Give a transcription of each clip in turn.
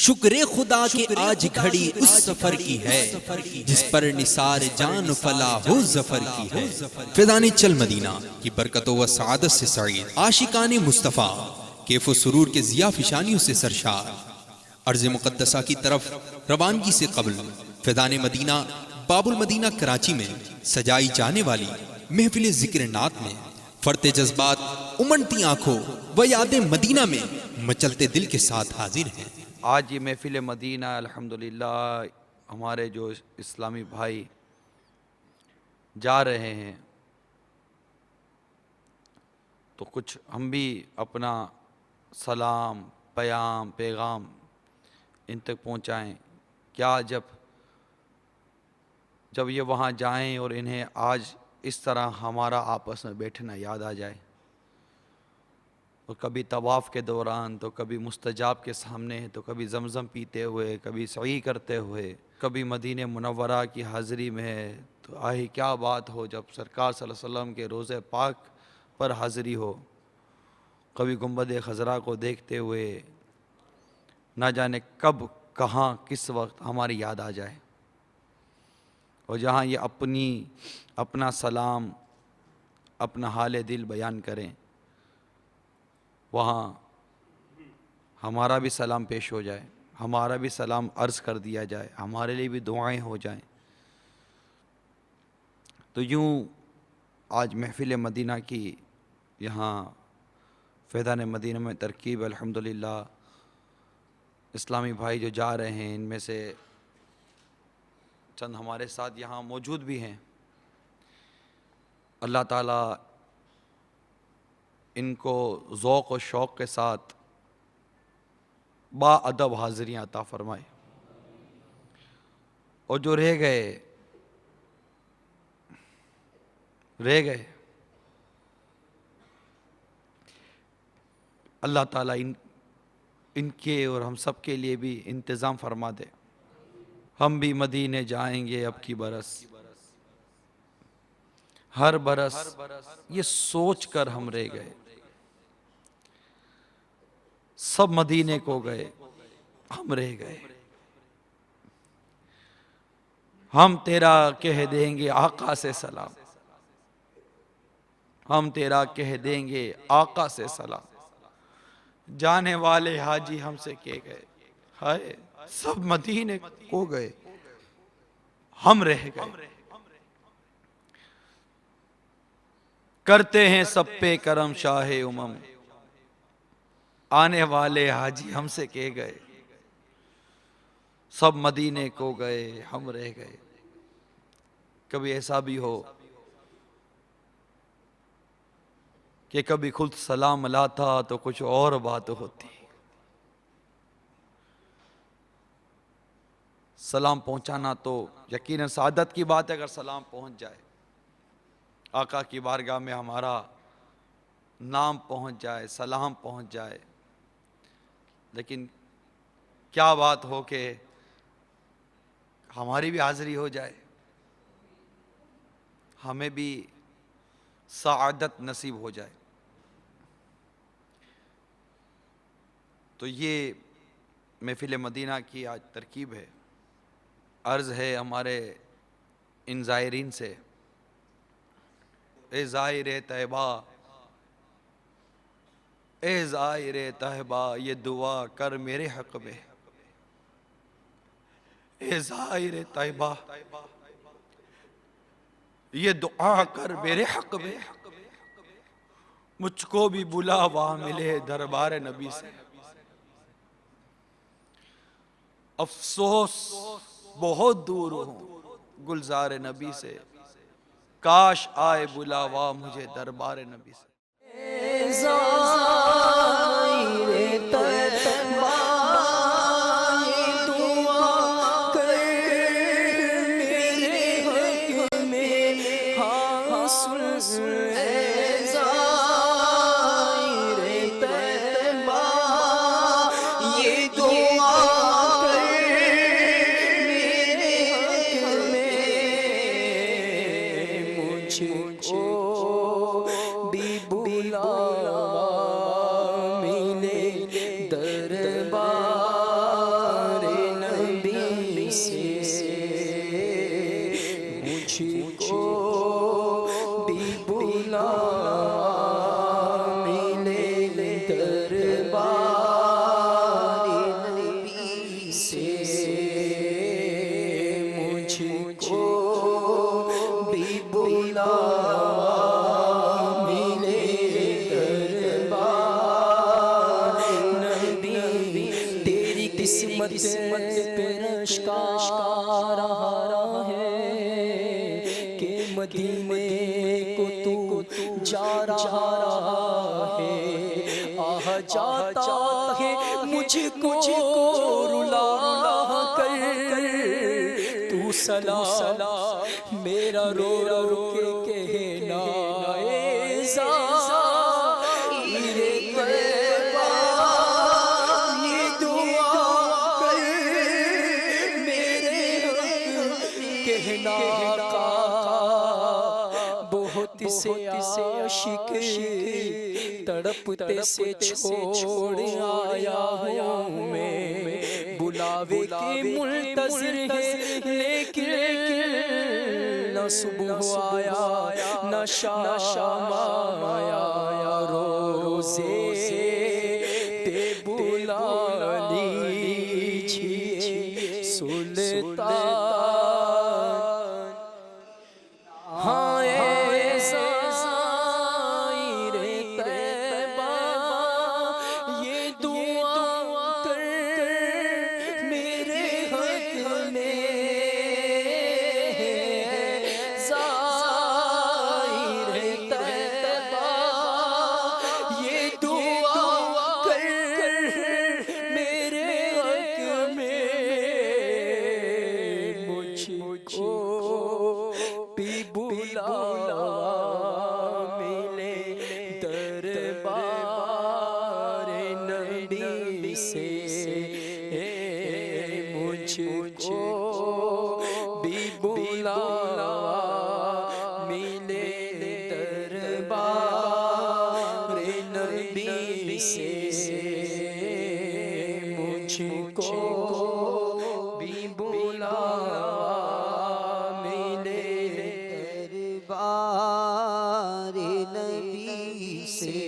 شکر خدا کہ آج گھڑی اس سفر کی ہے جس پر نثار جان فلاح و ظفر کی ہے۔ فیضان چل مدینہ کی برکتوں و سعادت سے سعید، عاشقان مصطفیٰ کیف و سرور کے ضیاء فشانیوں سے سرشار، ارض مقدسہ کی طرف روانگی سے قبل فیضان مدینہ باب المدینہ کراچی میں سجائی جانے والی محفل ذکر نات میں فرتے جذبات، امنتی آنکھوں و یاد مدینہ میں مچلتے دل کے ساتھ حاضر ہیں۔ آج یہ محفل مدینہ الحمدللہ ہمارے جو اسلامی بھائی جا رہے ہیں تو کچھ ہم بھی اپنا سلام، پیغام ان تک پہنچائیں۔ کیا جب یہ وہاں جائیں اور انہیں آج اس طرح ہمارا آپس میں بیٹھنا یاد آ جائے، اور کبھی طواف کے دوران، تو کبھی مستجاب کے سامنے، تو کبھی زمزم پیتے ہوئے، کبھی سعی کرتے ہوئے، کبھی مدینہ منورہ کی حاضری میں، تو آہی کیا بات ہو جب سرکار صلی اللہ علیہ وسلم کے روضہ پاک پر حاضری ہو، کبھی گنبد خضرا کو دیکھتے ہوئے، نہ جانے کب کہاں کس وقت ہماری یاد آ جائے، اور جہاں یہ اپنا سلام، اپنا حال دل بیان کریں، وہاں ہمارا بھی سلام پیش ہو جائے، ہمارا بھی سلام عرض کر دیا جائے، ہمارے لیے بھی دعائیں ہو جائیں۔ تو یوں آج محفل مدینہ کی یہاں فیضان مدینہ میں ترکیب، الحمدللہ اسلامی بھائی جو جا رہے ہیں، ان میں سے چند ہمارے ساتھ یہاں موجود بھی ہیں۔ اللہ تعالیٰ ان کو ذوق و شوق کے ساتھ با ادب حاضریاں عطا فرمائے، اور جو رہ گئے اللہ تعالیٰ ان کے اور ہم سب کے لیے بھی انتظام فرما دے۔ ہم بھی مدینے جائیں گے اب کی برس، ہر برس یہ سوچ کر ہم رہ گئے، سب مدینے کو گئے، ہم رہ گئے۔ ہم تیرا کہہ دیں گے آقا سے سلام، ہم تیرا کہہ دیں گے آقا سے سلام، جانے والے حاجی ہم سے کہہ گئے، ہائے سب مدینے کو گئے، ہم رہ گئے۔ کرتے ہیں سب پہ کرم شاہ امم، آنے والے حاجی ہم سے کہہ گئے، سب مدینے کو گئے، ہم رہ گئے۔ کبھی ایسا بھی ہو کہ کبھی خود سلام لاتا تو کچھ اور بات ہوتی، سلام پہنچانا تو یقیناً سعادت کی بات ہے اگر سلام پہنچ جائے، آقا کی بارگاہ میں ہمارا نام پہنچ جائے، سلام پہنچ جائے، لیکن کیا بات ہو کہ ہماری بھی حاضری ہو جائے، ہمیں بھی سعادت نصیب ہو جائے۔ تو یہ محفل مدینہ کی آج ترکیب ہے۔ عرض ہے ہمارے ان زائرین سے، اے زائر طیبہ، اے زائر طیبہ یہ دعا کر میرے حق میں، اے زائر طیبہ یہ دعا کر میرے حق میں، مجھ کو بھی بلاوا ملے دربار نبی سے، افسوس بہت دور ہوں گلزار نبی سے، کاش آئے بلاوا مجھے دربار نبی سے۔ بھی بلاوا قسمت پہ رش کا رہا ہے کہ مدینے کو تو جا رہا ہے، آہ جاتا ہے مجھ کو رلا کر تو سلام میرا رو رو کے کہنا اے زائر طیبہ، یہ دعا کر میرے حق کہنا آقا، بہت سے عاشق تڑپتے سے چھوڑ آیا ہوں میں، بلاوے کے منتظر ہے لیکن نہ صبح آیا نہ شام آیا، روزے پہ بلا لیجیے سلطان، ہاں اے زائر طیبہ، یہ دعا کر میرے حق میں، زائر طیبہ، یہ دعا کر میرے حق میں، مجھ کو بھی بلا ملے دربار نبی سے، مجھ کو بھی بلا ملے دربار نبی سے، مجھ کو بھی بلا نبی سے،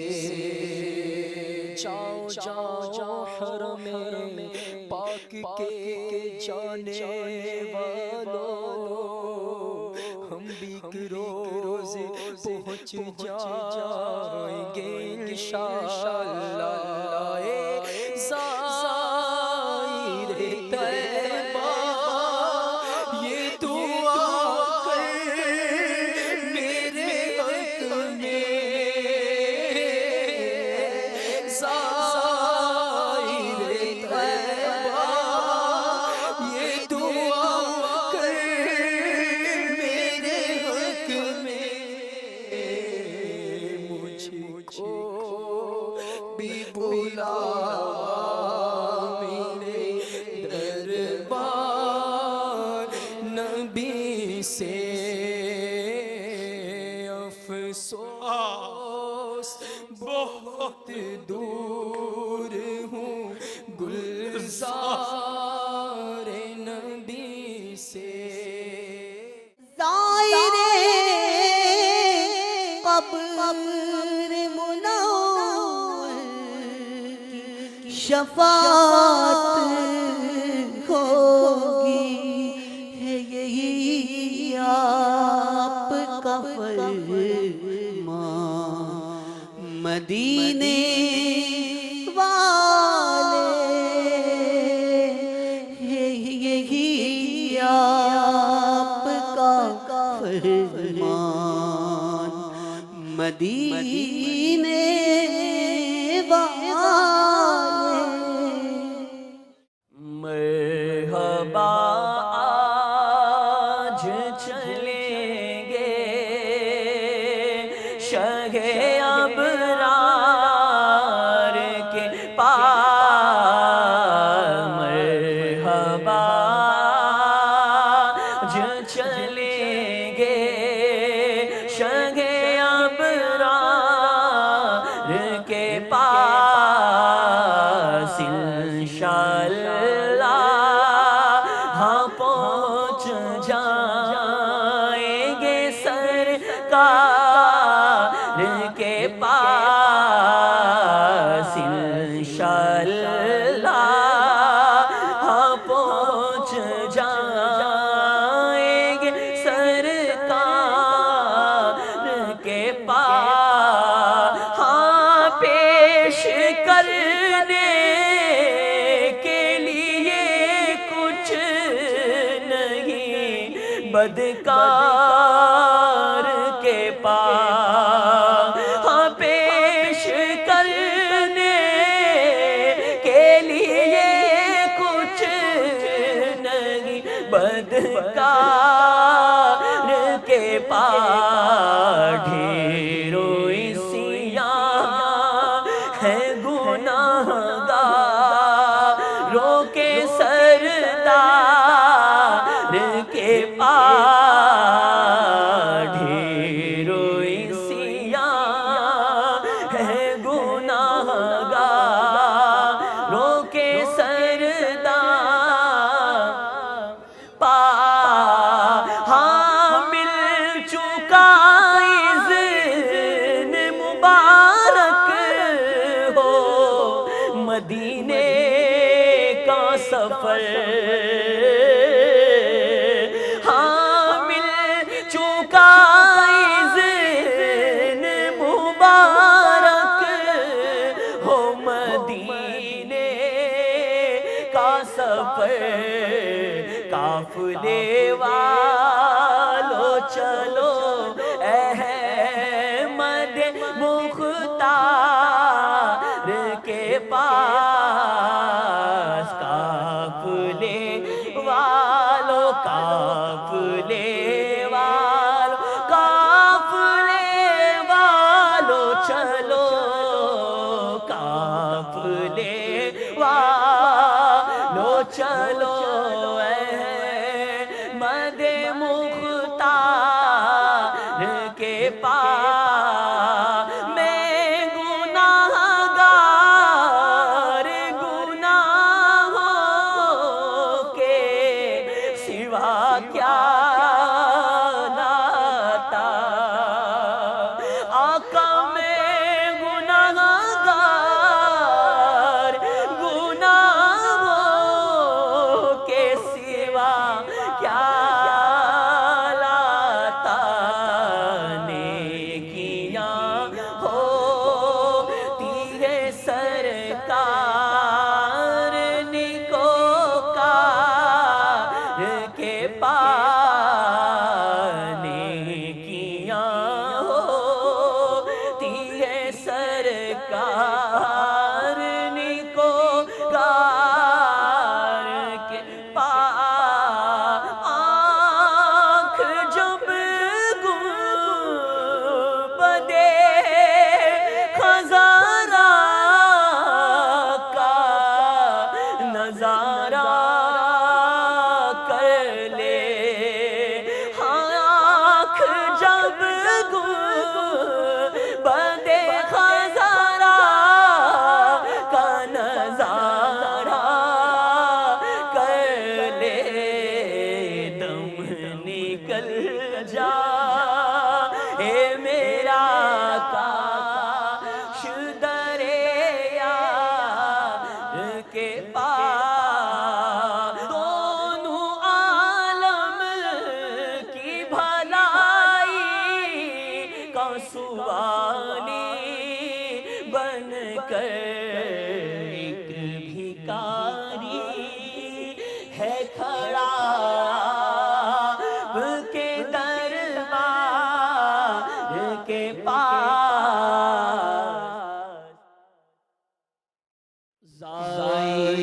جاؤ حرم پاک کے جانے والوں، ہم بھی ایک روز پہنچ جائیں گے انشاءاللہ، اے زائر طیبہ، یہ دعا کر میرے حق میں، زائر طیبہ، یہ دعا کر میرے حق میں، مجھ کو بھی بلا ملے دربار نبی سے، افسوس بہت دور ہوں گلزار نبی سے، زائر قبر منور کی شفاعت ہوگی، ہے یہی آپ کا فرمان، مدینے والے، ہے یہی آپ کا فرمان، مدینے والے، مرحبا آج چلیں گے شہ ابرار کے پاس، مرحبا آج چلیں گے شہ ابرار کے پاس، انشاءاللہ ہاں پہنچ جائیں گے سرکار کے پاس، انشاءاللہ ہاں پہنچ جائیں گے سرکار کے پاس، ہاں پیش کرنے کے لیے بدکار کے پاس ہاں پیش کرنے کے لیے کچھ نہیں، بدکار کے پاس ڈھیروں عصیان ہے گناہگاروں کے سردار کے پاس ڈھیروں عصیان ہے گناہگاروں کے سردار پا ہاں مل چکا اذن مبارک ہو مدینے کا سفر، ہاں مل چکا اذن مبارک ہو مدینے کا سفر، قافلے والو چلو احمد مختار کے پاس، قافلے والو قافلے والو قافلے والو چلو، قافلے والو چلو احمد مختار کے پاس، میں گناہگار گناہوں کے سوا کیا لاتا، آقا میں گناہگار گناہوں کے سوا کیا لاتا، نیکیاں ہوتی ہے سرکار نیکوکار کے پاس، نیکیاں ہوتی ہے سرکار نیکوکار کے پاس، آنکھ جب گنبدِ خزارہ کا نظارہ کر لے، آنکھ جب گنبدِ خزارہ کا نظارہ کر لے، دم نکل جائے میرا کاش دریا کے پاس، دونوں عالم کی بھلائی کا سوالی بن کر ایک بھکاری ہے کھڑا کے دربار کے پاس، زائر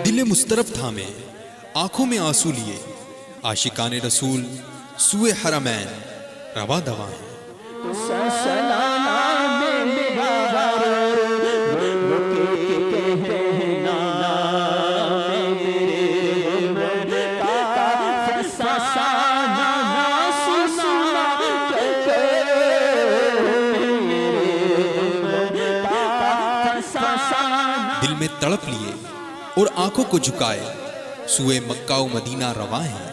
دل مضطرب تھامے آنکھوں میں آنسو لیے عاشقان رسول سوئے حرمین رواں دواں ہیں۔ دل میں تڑپ لیے اور آنکھوں کو جھکائے سوئے مکہ و مدینہ رواں ہیں۔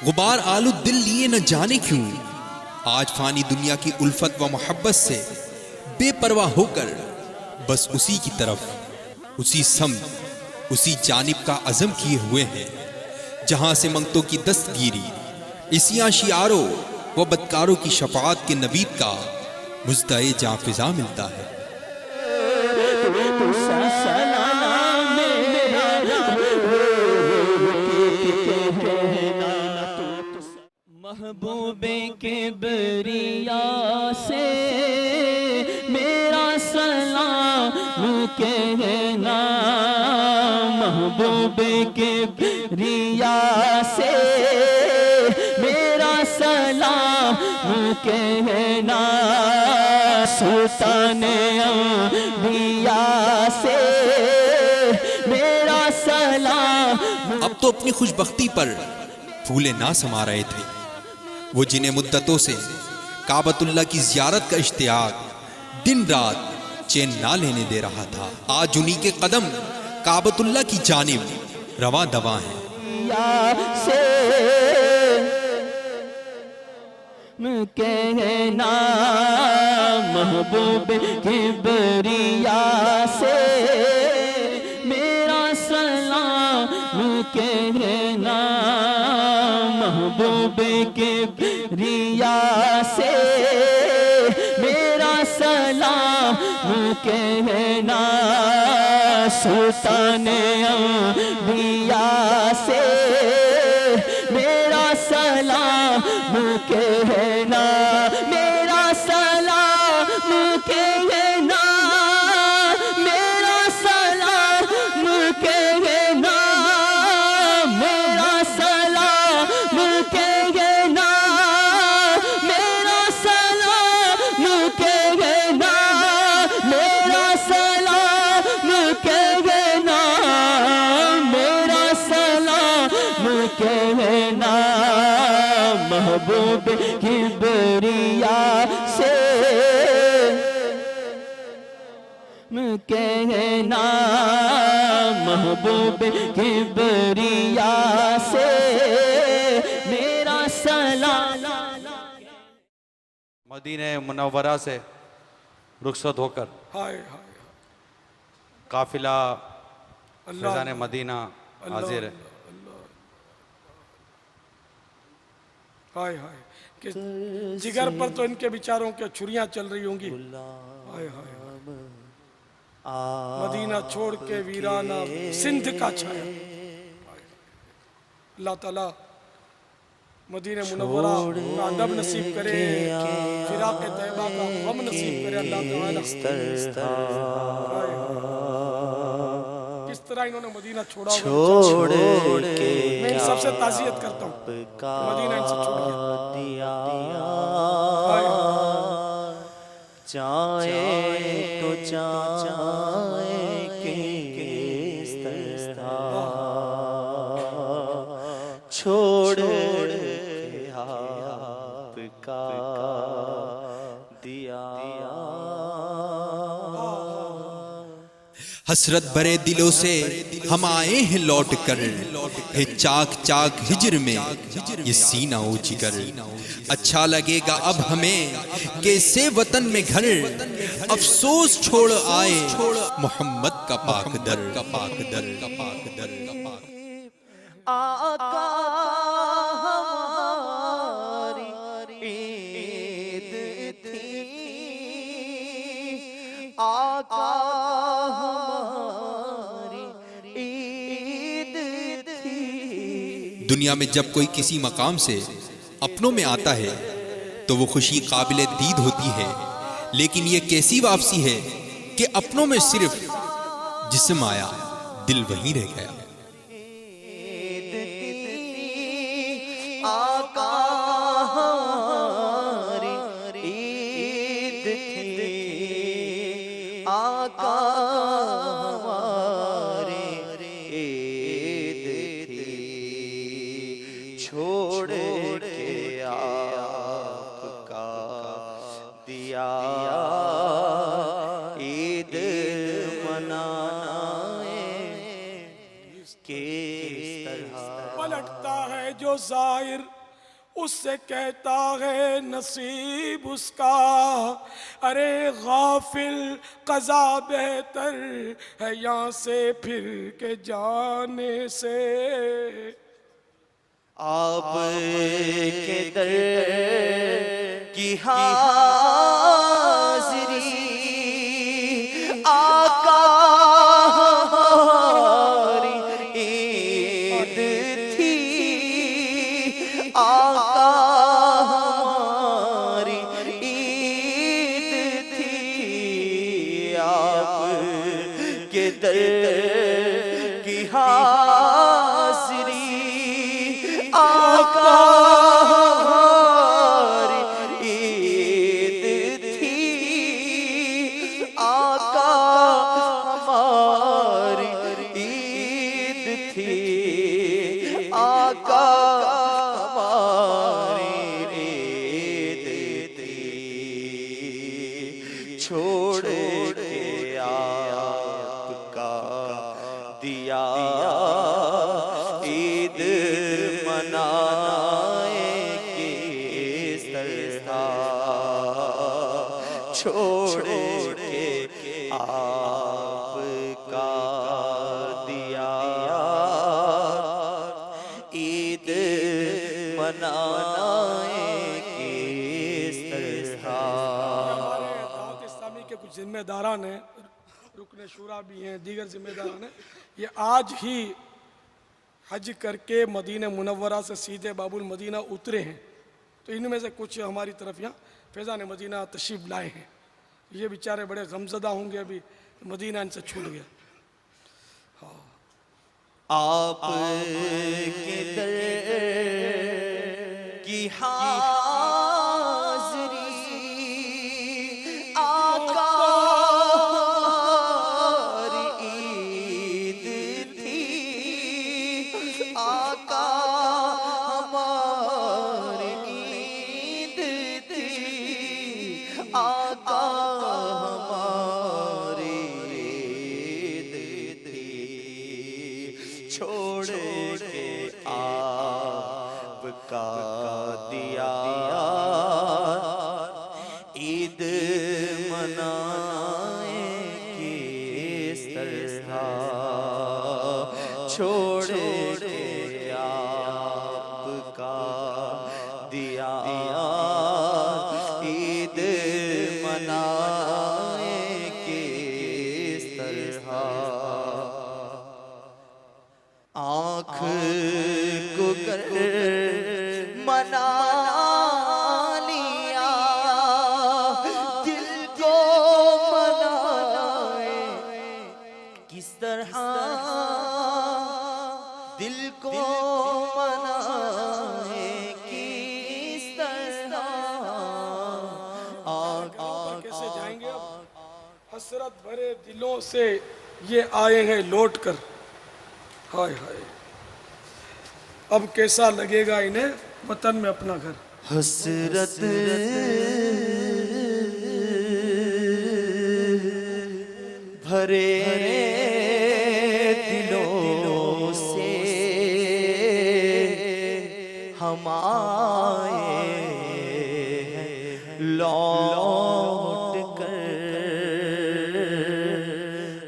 غبار آلود دل لیے نہ جانے کیوں، آج فانی دنیا کی الفت و محبت سے بے پرواہ ہو کر بس اسی کی طرف، اسی سمت، اسی جانب کا عزم کیے ہوئے ہیں جہاں سے منگتوں کی دستگیری، اسیاں شیاروں و بدکاروں کی شفاعت کے نوید کا مزدائے جاں فضا ملتا ہے۔ محبوب کبریا سے میرا سلام کہنا، محبوب کبریا سے میرا سلام کہنا، سلطان انبیاء سے میرا سلام۔ اب تو اپنی خوش بختی پر پھولے نہ سما رہے تھے وہ جنہیں مدتوں سے کعبۃ اللہ کی زیارت کا اشتیاق دن رات چین نہ لینے دے رہا تھا۔ آج انہی کے قدم کعبۃ اللہ کی جانب رواں دواں ہیں۔ سے کہنا، محبوب کبریا سے میرا سلام کہنا، محبوب کبریا سے میرا سلام کہنا، سلطان انبیاء سے میرا سلام کہنا، میرا سلام کہنا، میرا سلام کہنا، میرا سلام کہنا، میرا سلام کہنا، میرا سلام کہنا، میرا سلام کہنا، محبوب کبریا سے کہنا، محبوب کبریا سے میرا سلام۔ مدینہ منورہ سے رخصت ہو کر قافلہ فیضان مدینہ حاضر ہے۔ ہائے ہائے کہ جگر پر تو ان کے بیچاروں کے چھریاں چل رہی ہوں گی۔ ہائے ہائے مدینہ چھوڑ کے ویرانہ سندھ کا چھایا۔ اللہ تعالیٰ مدینہ منورہ کا ادب نصیب کرے، فراق طیبہ کا غم نصیب کرے اللہ تعالیٰ۔ کس طرح انہوں نے مدینہ چھوڑا ہوگا، میں ان سب سے تعزیت کرتا ہوں، مدینہ ان سے چھوڑ گیا۔ چاہے تو چاہے کس طرح چھوڑ کے آپ کا دیا، حسرت بھرے دلوں سے ہم آئے ہیں لوٹ کر، ہے چاک چاک ہجر میں یہ سینہ و جگر۔ اچھا لگے گا اب ہمیں کیسے وطن میں گھر، افسوس چھوڑ آئے محمد کا پاک در۔ آقا ہماری عید تھی، آقا ہماری عید تھی۔ دنیا میں جب کوئی کسی مقام سے اپنوں میں آتا ہے تو وہ خوشی قابل دید ہوتی ہے، لیکن یہ کیسی واپسی ہے کہ اپنوں میں صرف جسم آیا دل وہیں رہ گیا۔ آقا ہماری عید تھی، آقا ہماری عید تھی، چھوڑ کے آپ کا دیا عید منائے کس طرح۔ پلٹتا ہے جو ظاہر اس سے کہتا ہے نصیب اس کا، ارے غافل قضا بہتر ہے یہاں سے پھر کے جانے سے۔ آپ کے در کی حاضری آقا ہماری عید تھی، آقا ہماری عید تھی، آپ کے در کی حاضری آقا ہماری عید تھی، آقا ہماری عید تھی، آقا ہماری عید تھی، چھوڑ کے آپ کا دیا عید منائے کس طرح، چھوڑ کے آپ کا دیا عید منائے کس طرح۔ ہمارے دعوت اسلامی کے کچھ ذمہ داران ہیں، رکن شورا بھی ہیں، دیگر ذمہ داران ہیں، یہ آج ہی حج کر کے مدینہ منورہ سے سیدھے باب المدینہ اترے ہیں، تو ان میں سے کچھ ہماری طرف یہاں فیضان مدینہ تشریف لائے ہیں۔ یہ بیچارے بڑے غمزدہ ہوں گے، ابھی مدینہ ان سے چھوٹ گیا۔ آپ کے در کی حاضری آقا ہماری عید تھی، آقا ہماری عید تھی، آقا ہماری عید تھی، چھوڑ کے آپ کا دیا عید منائے کس طرح، چھوڑ کے آپ کا دیا عید منائے کس طرح، آنکھ کو گر منا لیا، دل کو منائے کس طرح، دل کو منائے کس طرح، پر کیسے جائیں گے؟ اب حسرت بھرے دلوں سے یہ آئے ہیں لوٹ کر، ہائے ہائے اب کیسا لگے گا انہیں وطن میں اپنا گھر۔ حسرت بھرے دلوں سے ہم آئے لوٹ کر،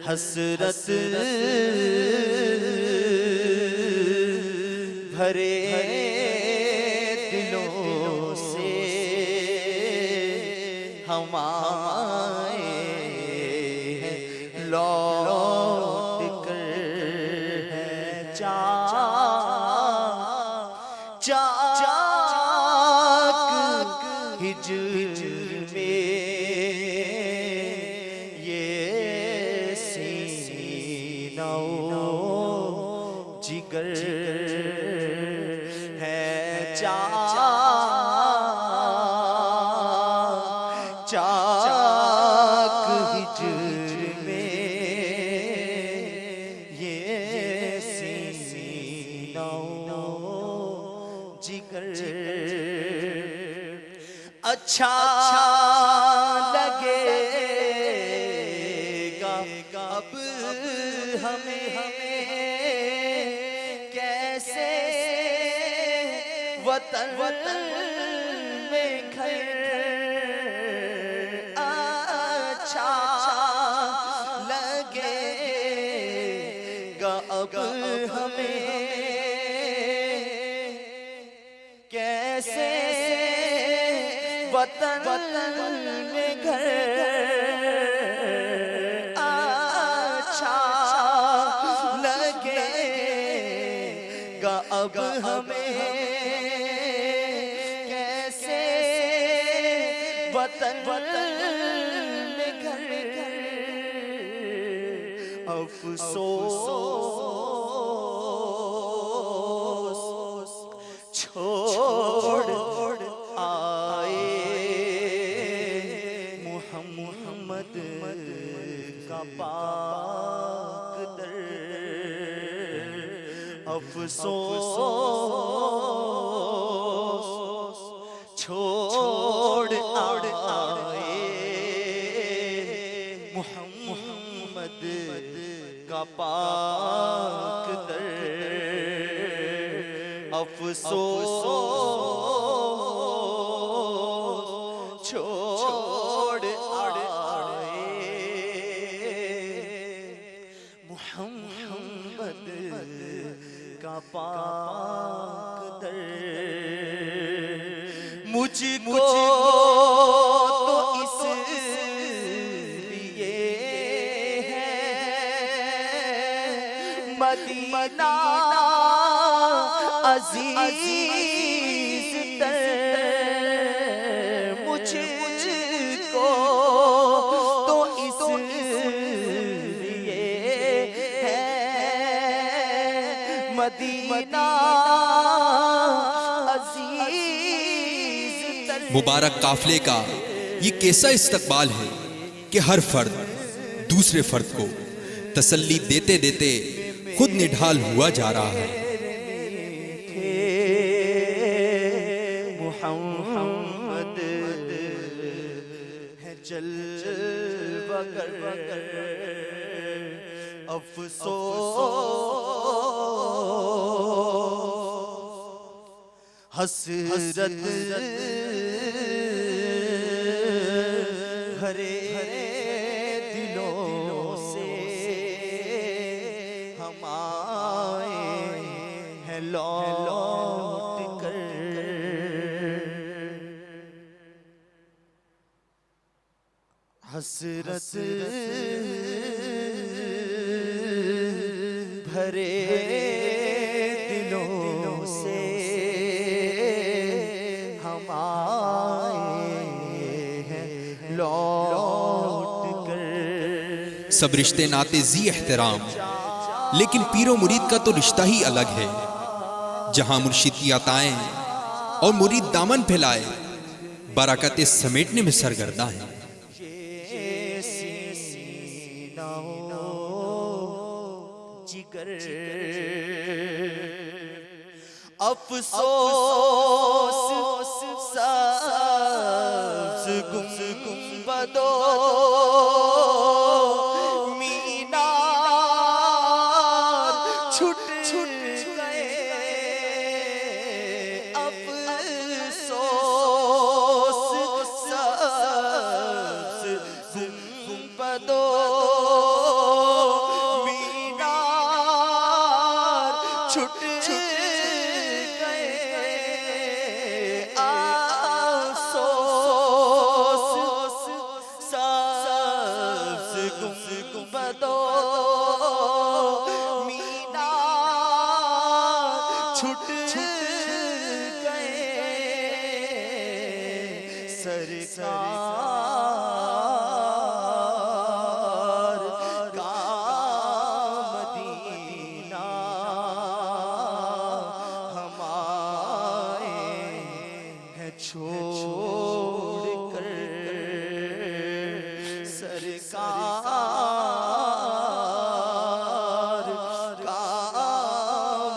حسرت بھرے دلوں سے ہم آئے لوٹ کر، چاک ہجر میں یہ سینہ و جگر ہے، چاک ہجر میں یہ سینہ و جگر، اچھا لگے گا اب ہمیں کیسے وطن وطن میں گھر اچھا لگے گا اب ہمیں کیسے وطن میں گھر افسوس چھوڑ آئے محمد کا پاک در افسوس چھوڑ آئے محمد کا پاک در افسوس چھوڑ آئے محمد کا پاک در مجھ کو تو اس لیے ہے مدینہ عزیز تر مجھ کو تو اس لیے ہے مدینہ عزیز تر مبارک قافلے کا یہ کیسا استقبال ہے کہ ہر فرد دوسرے فرد کو تسلی دیتے دیتے خود نڈھال ہوا جا رہا ہے۔ محمد ہے جلوہ گر افسوس حسرت بھرے دلوں سے ہم آئے ہیں لوٹ کر حسرت بھرے دلوں سے ہم آئے ہیں لوٹ کر سب رشتے ناتے ذی احترام، لیکن پیر و مرید کا تو رشتہ ہی الگ ہے۔ جہاں مرشد کی عطائیں اور مرید دامن پھیلائے، برکت سمیٹنے میں سرگرداں ہیں۔ جگر افسوس سبز گنبدوں مینار چھٹ گئے افسوس سبز گنبدوں چھٹ گئے افسوس سبز گنبدوں مینار چھٹ گئے سرکار کا مدینہ ہم آئے ہیں چھوڑ کر سرکار کا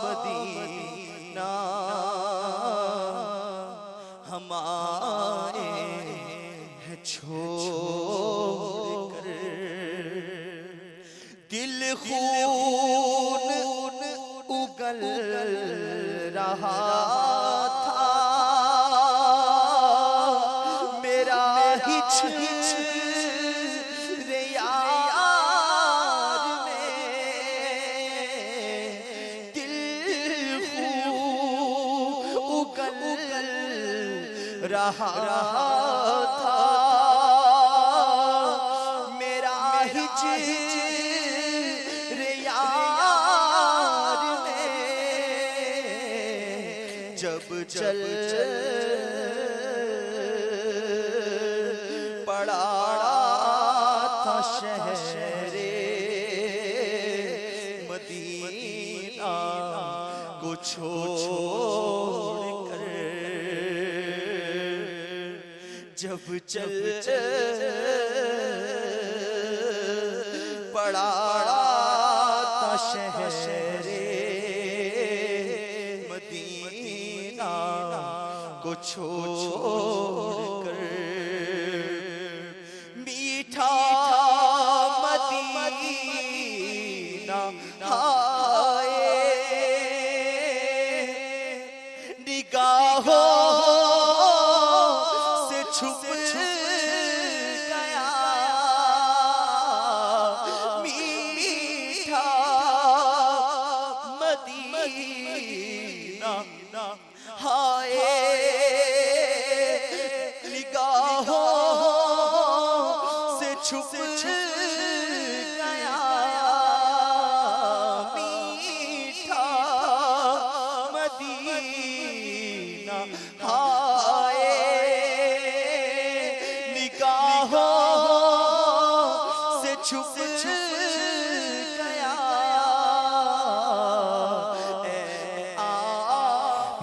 مدینہ ہم آئے ہیں چھوڑ کر دل خون اگل رہا تھا میرا ہجر یار میں دل خون اگل رہا رہا تھا میرا ہجر یار میں جب چل پڑا تھا شہر مدینہ کو چھوڑ کر جب چل پڑا تھا شہر مدینہ کو چھوڑ کر میٹھا مدینہ ہائے نگاہوں سے چھپ گیا میٹھا مدینہ ہائے نگاہوں سے چھپ گیا میٹھا مدینہ ہائے نگاہوں سے چھپ گیا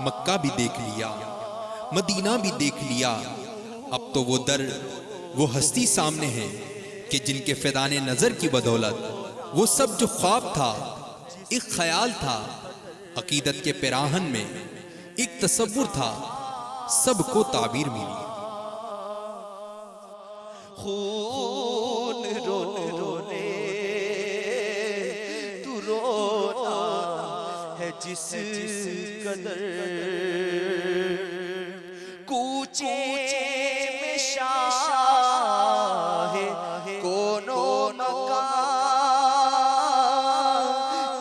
مکہ بھی دیکھ لیا، مدینہ بھی دیکھ لیا، اب تو وہ در، وہ ہستی سامنے ہے کہ جن کے فیضان نظر کی بدولت وہ سب جو خواب تھا، ایک خیال تھا، عقیدت کے پیراہن میں ایک تصور تھا، سب کو تعبیر ملی۔ خون رونے تو رونا ہے جس قدر کوچے میں شاہ کونو مکان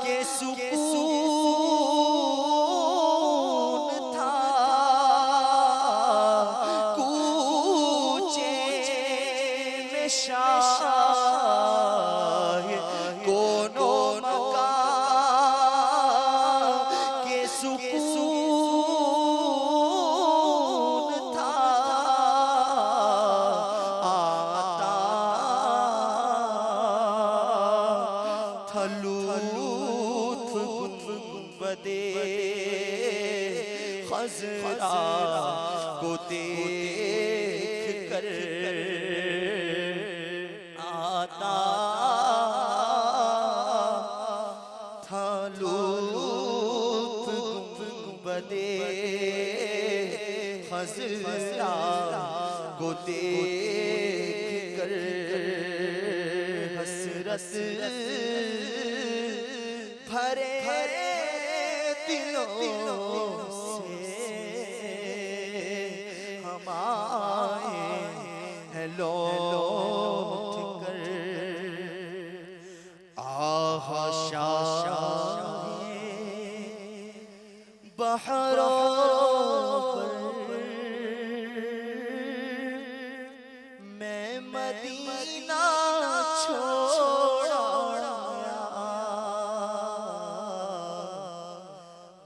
کے سکون تھا کوچے میں شاہ کونو مکان کے سکون تھا آتا تھا لطف گنبدِ خضرا کو دیکھ کر آتا تھا لطف گنبدِ خضرا کو دیکھ کر حسرت بھرے دلوں سے ہم آئے ہیں لوٹ کر آہ شاہ بحروں پر میں مدینہ چھوڑ آیا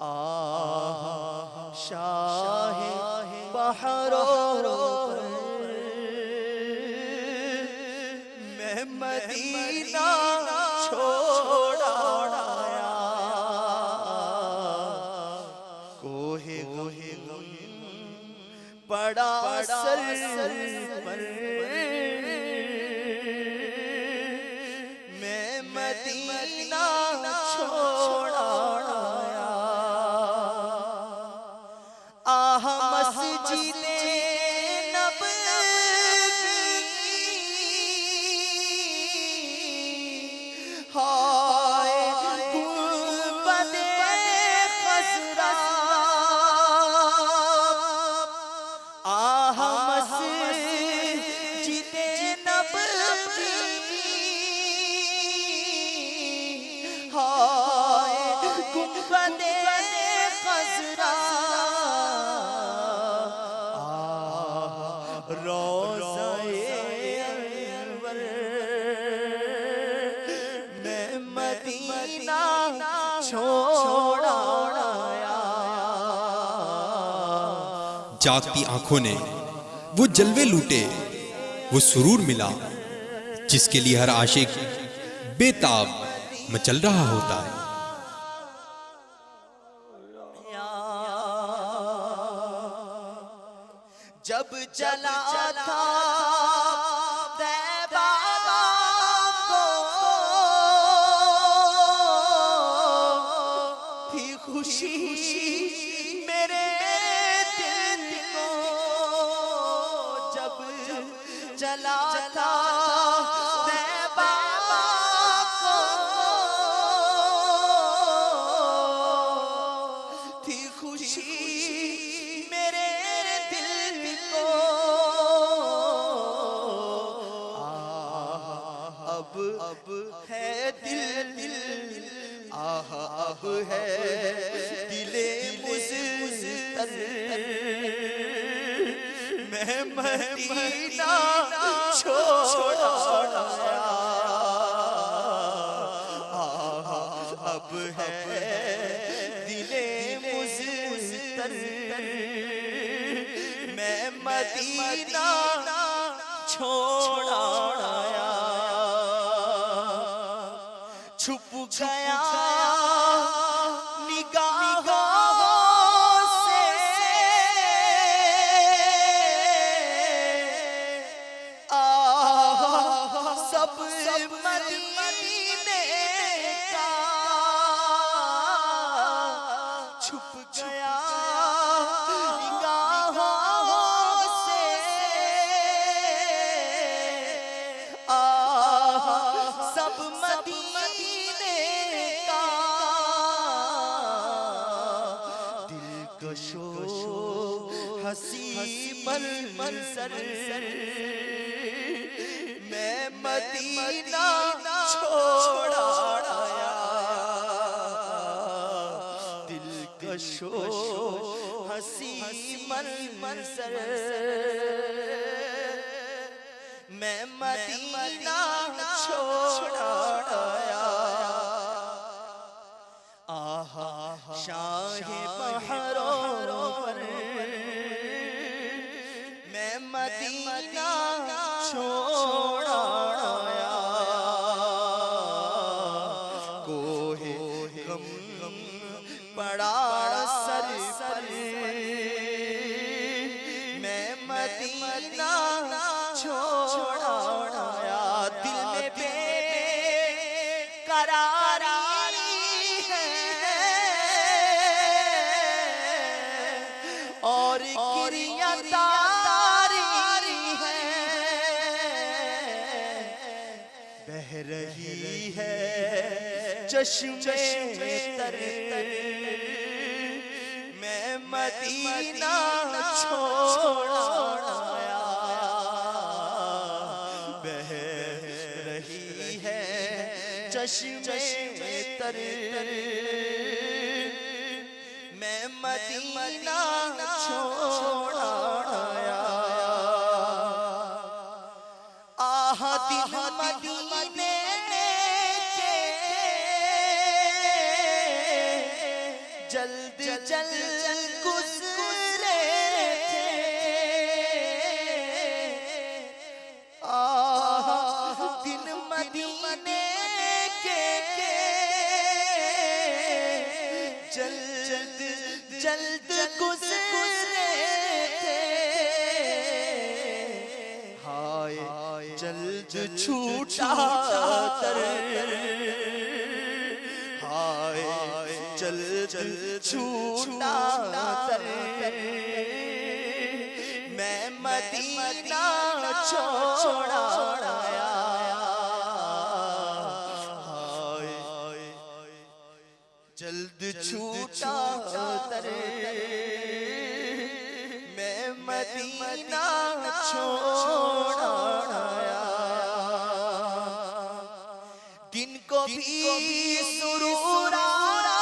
آہ شاہ بحروں پر میں مدینہ چھوڑ آیا کوہ غم پڑا سر پر میں مدینہ چھوڑ آیا آہ مسجد نبوی ہائے گنبدِ خضرا آہ مسجد روضہ انور میں مدینہ چھوڑ آیا. جاگتی آنکھوں نے وہ جلوے لوٹے، وہ سرور ملا جس کے لیے ہر عاشق بے تاب مچل رہا ہوتا ہے. جب چلا تھا طیبہ کو تھی خوشی میرے دل کو. جب چلا تھا طیبہ کو تھی خوشی میرے دل کو. اب ہے دل اب ہے دل مضطر میں مدینہ چھوڑ آیا. اب ہے دل مضطر میں مدینہ چھوڑ آیا. چھپ گیا نگاہوں سے سب مدینے کا. چھپ گیا نگاہوں سے سب مدینے کا. دلکشو حسین منظر میں مدینہ چھوڑ آیا. دلکشو حسین منظر میں مدینہ چھوڑ آیا. آہا شاہ بہاروں پر میں مدینہ چھوڑ آیا. کوہ غم پڑا سر پر میں مدینہ چھوڑ آیا. دل میں بے قراری ہے اور گریہ تاری ہے. بہہ رہی ہے چشمے تر میں مدینہ چھوڑ آیا. بہہ رہی ہے چشمے تر میں مدینہ چھوڑ آیا. آہ دل مدینے کے جلد جلد گزرے تھے. آہ دل مدینے کے جلد جلد گزرے تھے. ہائے جلد چھوٹا تر ہائے جلد چھوٹا تر میں مدینہ چھوڑ آیا. ہائے جلد چھوٹا تر میں مدینہ چھوڑ آیا. دن کو بھی سرور آتا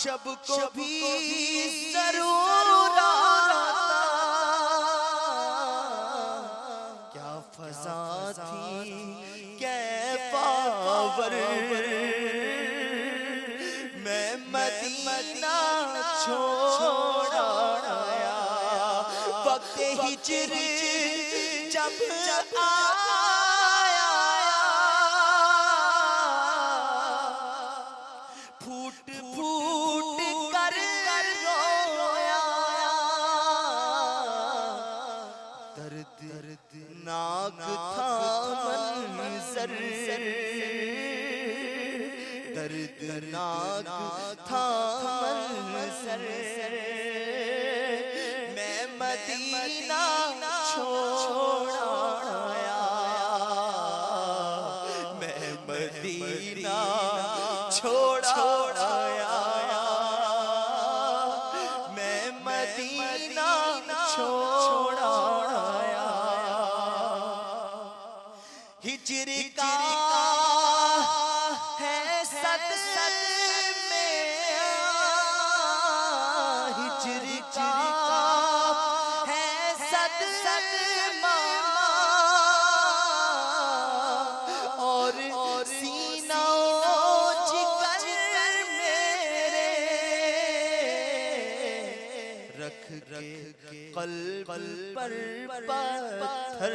شب کو بھی ہجر جب آیا پھوٹ پھوٹ کر رویا درد ناک تھا منظر درد ناک تھا منظر میں مدینہ چھوڑ آیا میں مدینہ چھوڑ آیا میں مدینہ چھوڑ آیا ہجر کا ہے صد میں ہجر کا ہے صد اور سینہ و جگر میرے رکھ کے قلب پر پتھر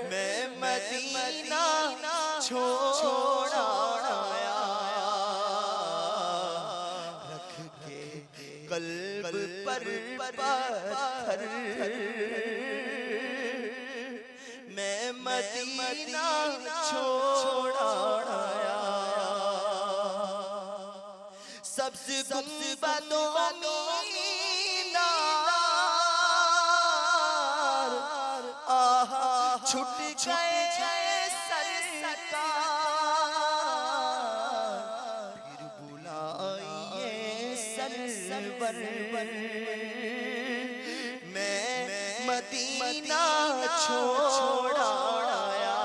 میں مدینہ چھوڑ آیا رکھ کے قلب پر پتھر میں مدینہ چھوڑ آیا سبز گنبدوں چھٹ گئے سرکار پھر بلائیے سرور میں مدینہ چھوڑ آیا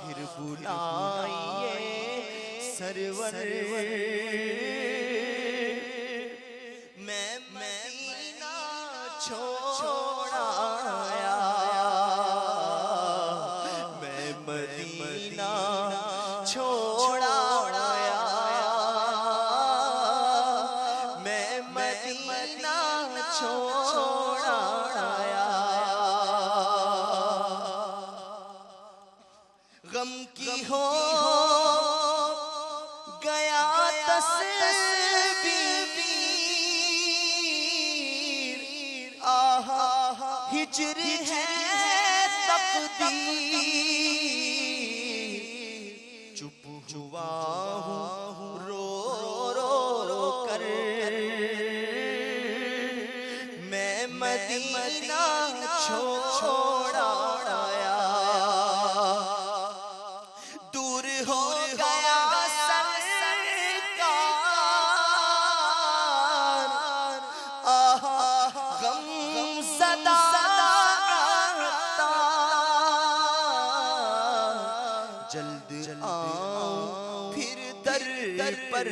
پھر بلائیے سرور میں مدینہ چھوڑ آیا میں مدینہ چھوڑ آیا میں مدینہ چھوڑ آیا غم کی ہو گیا تصویر ہجر ہے تقدیر چپ ہوا ہوں رو رو کر میں مدینہ چھوڑ آیا دور ہو گیا غم زدہ جلد آؤں پھر در پر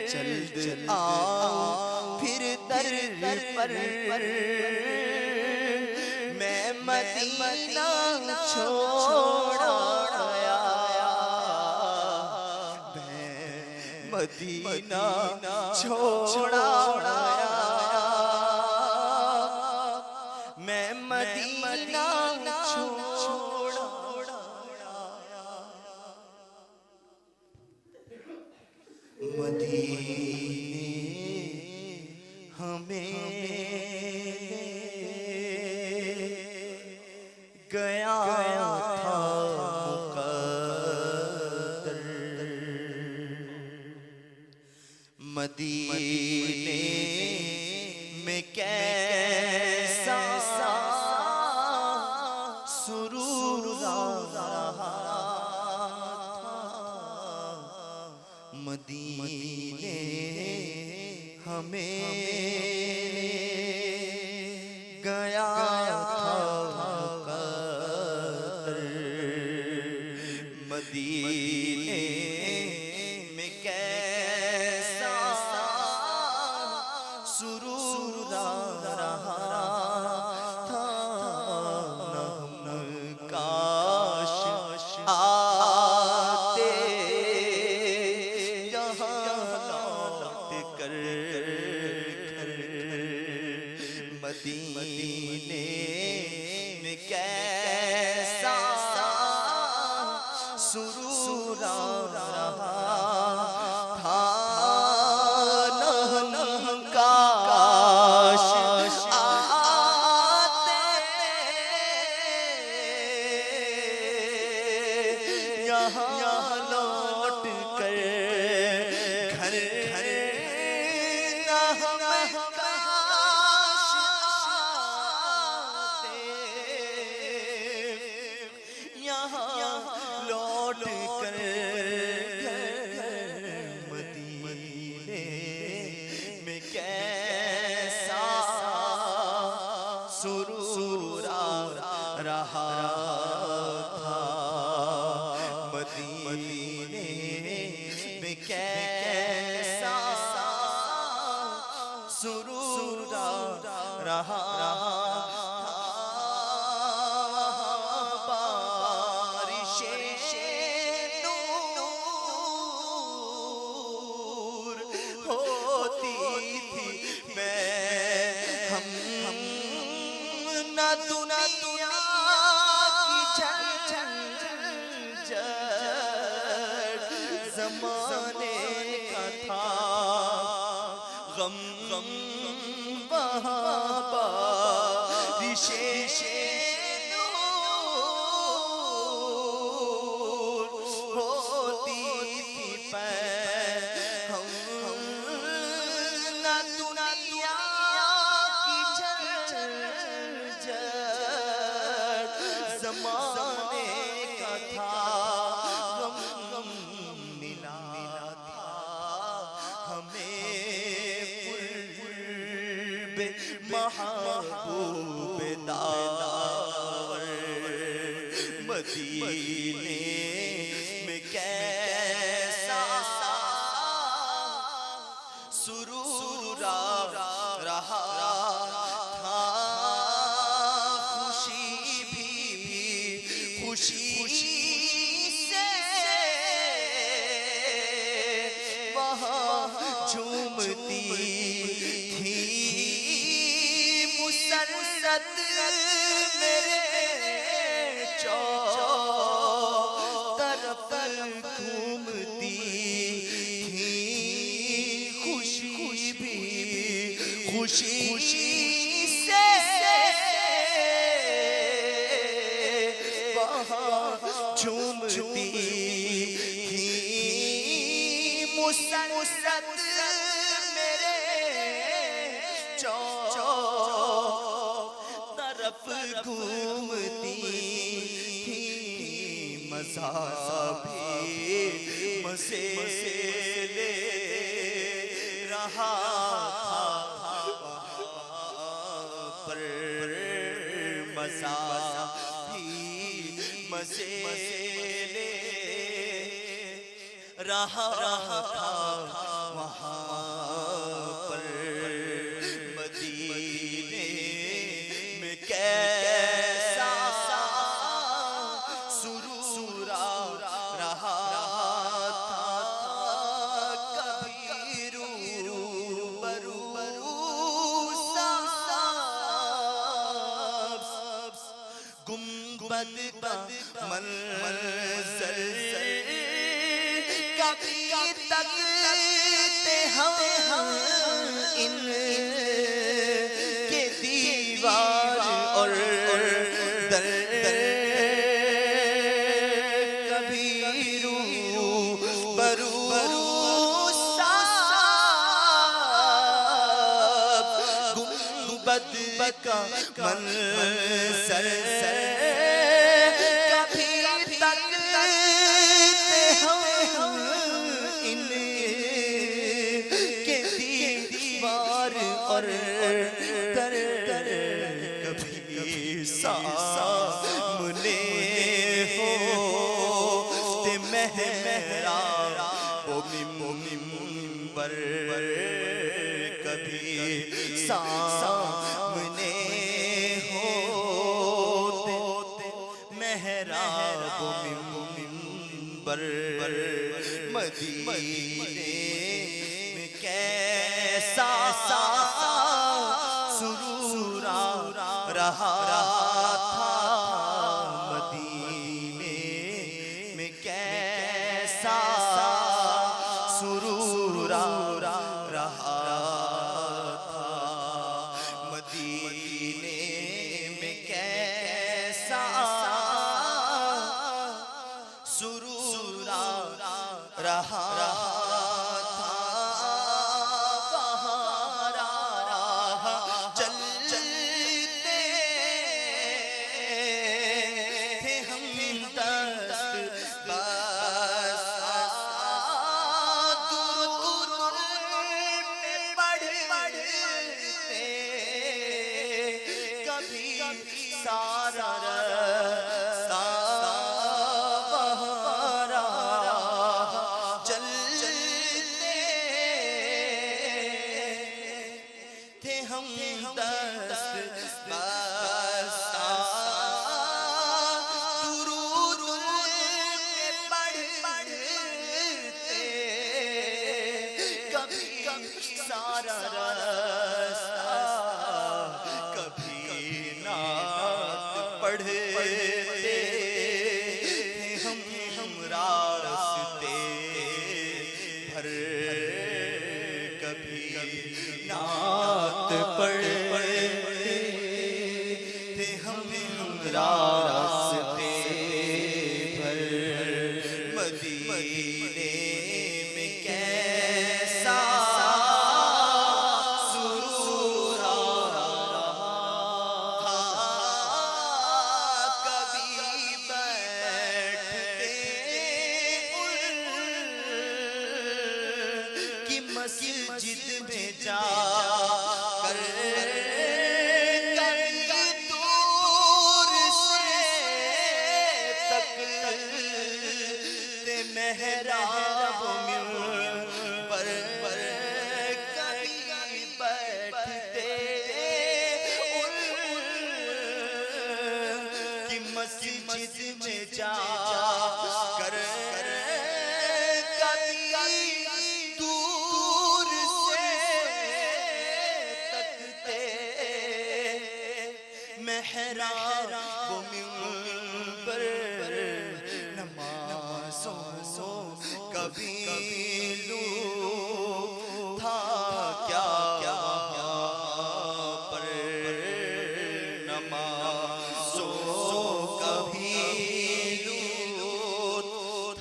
جلد آؤں پھر در پر میں مدینہ چھوڑ آیا میں مدینہ چھوڑ آیا میں مدینہ چھوڑ آیا مدینے ہمیں گیا تھا مقدر مدینے میں کیسا سرور رہا مدینے ہمیں گیا تھا مقدر مدینے میں کیسا سرور رہا تھا ہم کاش آتے یہاں لوٹ میں کیسا سرور رہا بارش نور ہوتی تھی ہم نہ دنیا کی جھنجھٹ زمانے کا تھا غم وہاں بارش نور ہوتی تھی ہم نہ دنیا کی جھنجھٹ زمانے کا تھا غم ملا تھا ہمیں قرب محبوب داور مدینے میں کیسا سرور رہا تھا خوشی بھی خوشی سے وہاں جھومتی تھی مسرت میرے چاروں طرف گھومتی تھی خوشی بھی خوشی سے وہاں جھومتی تھی مسرت میرے چاروں طرف گھومتی تھی مزہ بھی مزے لے رہا تھا پر مزہ بھی مزے لے رہا تھا وہاں پر مدینے میں کیسا سرور رہا تھا کبھی روبرو گنبد کا منظر کبھی تکتے ہم ان کے دیوار اور در کبھی روبرو گنبد کا منظر کبھی تکتے ہم ان کے دیوار اور در کبھی سامنے ہوتے محراب و منبر کبھی سامنے ہوتے محراب و منبر مدینے میں کیسا سرور رہا تھا مدینے میں کیسا سرور رہا تھا مدینے میں کیسا سرور رہا تھا وہاں چلتے تھے ہم دست بس دور میں پڑھتے کبھی سارا چل سارا راستہ کبھی نعت پڑھتے ہم راستے بھر کبھی نعت پڑھتے ہم راستے بھر مدینے میں کیسا سرور رہا کبھی بیٹھتے ان کی مسجد میں جا کر محراب منبر پر کبھی بیٹھتے ان کی مسجد میں جا کر کبھی دور سے تکتے محراب منبر کبھی لو تھا کیا پر نمازوں کبھی لو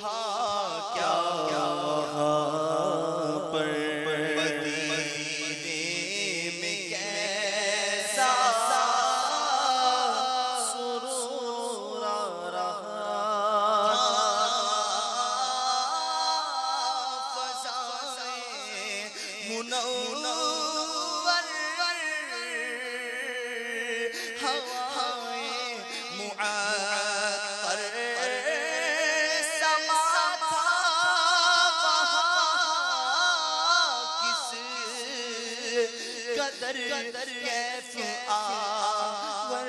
تھا کیا پر مدینے میں کیسا سرور رہا منور ہوائیں معطر سما تھا کس قدر کیف آور